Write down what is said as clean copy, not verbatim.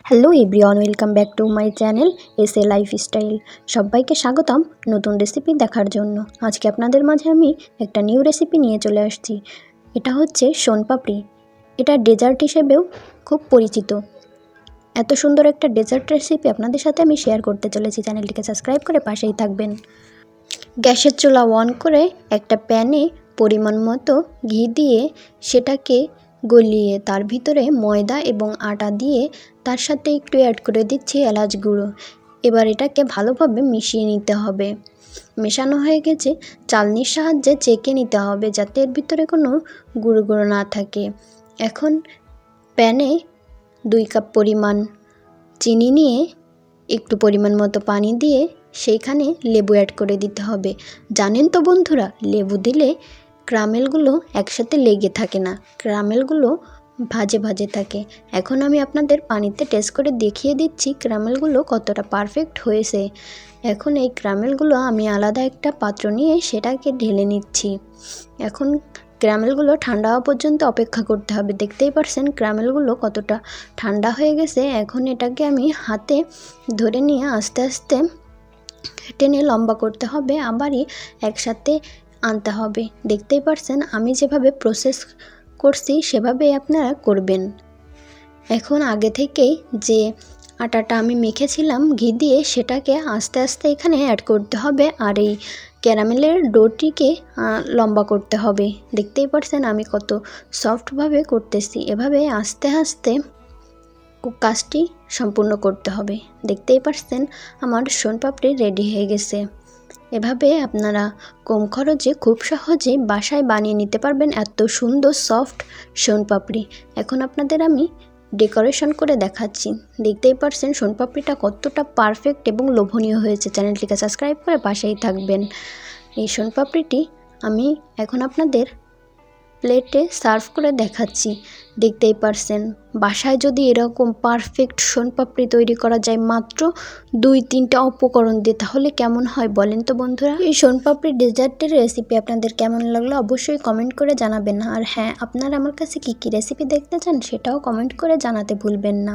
Hello everyone, welcome back to my channel S A lifestyle. সবাইকে স্বাগতম নতুন recipe দেখার জন্য। আজকে আপনাদের মাঝে আমি একটা নিউ রেসিপি নিয়ে চলে আসছি। এটা হচ্ছে শোনপাপড়ি। এটা ডেজার্ট হিসেবেও খুব পরিচিত। এত সুন্দর একটা ডেজার্ট রেসিপি আপনাদের সাথে আমি শেয়ার করতে চলেছি। চ্যানেলটিকে সাবস্ক্রাইব করে পাশেই থাকবেন। গ্যাসের চুলা অন করে একটা প্যানে পরিমাণ মতো ঘি দিয়ে সেটাকে গলিয়ে তার ভিতরে ময়দা এবং আটা দিয়ে তার সাথে একটু অ্যাড করে দিচ্ছি এলাচ গুঁড়ো। এবার এটাকে ভালোভাবে মিশিয়ে নিতে হবে। মেশানো হয়ে গেছে, চালনির সাহায্যে চেকে নিতে হবে যাতে এর ভিতরে কোনো গুঁড়ো গুঁড়ো না থাকে। এখন প্যানে 2 কাপ পরিমাণ চিনি নিয়ে একটু পরিমাণ মতো পানি দিয়ে সেইখানে লেবু অ্যাড করে দিতে হবে। জানেন তো বন্ধুরা, লেবু দিলে ক্যারামেলগুলো একসাথে লেগে থাকে না, ক্যারামেলগুলো ভাজে ভাজে থাকে। এখন আমি আপনাদের পানিতে টেস্ট করে দেখিয়ে দিচ্ছি ক্যারামেলগুলো কতটা পারফেক্ট হয়েছে। এখন এই ক্যারামেলগুলো আমি আলাদা একটা পাত্র নিয়ে সেটাকে ঢেলে নিচ্ছি। এখন ক্যারামেলগুলো ঠান্ডা হওয়া পর্যন্ত অপেক্ষা করতে হবে। দেখতেই পারছেন ক্যারামেলগুলো কতটা ঠান্ডা হয়ে গেছে। এখন এটাকে আমি হাতে ধরে নিয়ে আস্তে আস্তে টেনে লম্বা করতে হবে, আবারই একসাথে আনতে হবে। দেখতেই পারছেন আমি যেভাবে প্রসেস করছি সেভাবেই আপনারা করবেন। এখন আগে থেকেই যে আটাটা আমি মেখেছিলাম ঘি দিয়ে সেটাকে আস্তে আস্তে এখানে অ্যাড করতে হবে, আর এই ক্যারামেলের ডোটিকে লম্বা করতে হবে। দেখতেই পারছেন আমি কত সফটভাবে করতেছি। এভাবে আস্তে আস্তে কাজটি সম্পূর্ণ করতে হবে। দেখতেই পারছেন আমার শোনপাপড়ি রেডি হয়ে গেছে। এভাবে আপনারা কম খরচে খুব সহজে বাসায় বানিয়ে নিতে পারবেন এত সুন্দর সফট শোনপাপড়ি। এখন আপনাদের আমি ডেকোরেশন করে দেখাচ্ছি। দেখতেই পারছেন শোনপাপড়িটা কতটা পারফেক্ট এবং লোভনীয় হয়েছে। চ্যানেলটিকে সাবস্ক্রাইব করে পাশেই থাকবেন। এই শোনপাপড়িটি আমি এখন আপনাদের প্লেটে সার্ভ করে দেখাচ্ছি। দেখতেই পারছেন বাসায় যদি এরকম পারফেক্ট শোনপাপড়ি তৈরি করা যায় মাত্র 2-3টা উপকরণ দিয়ে, তাহলে কেমন হয় বলেন তো বন্ধুরা। এই শোনপাপড়ি ডেজার্টের রেসিপি আপনাদের কেমন লাগলো অবশ্যই কমেন্ট করে জানাবেন। আর হ্যাঁ, আপনারা আমার কাছে কী কী রেসিপি দেখতে চান সেটাও কমেন্ট করে জানাতে ভুলবেন না।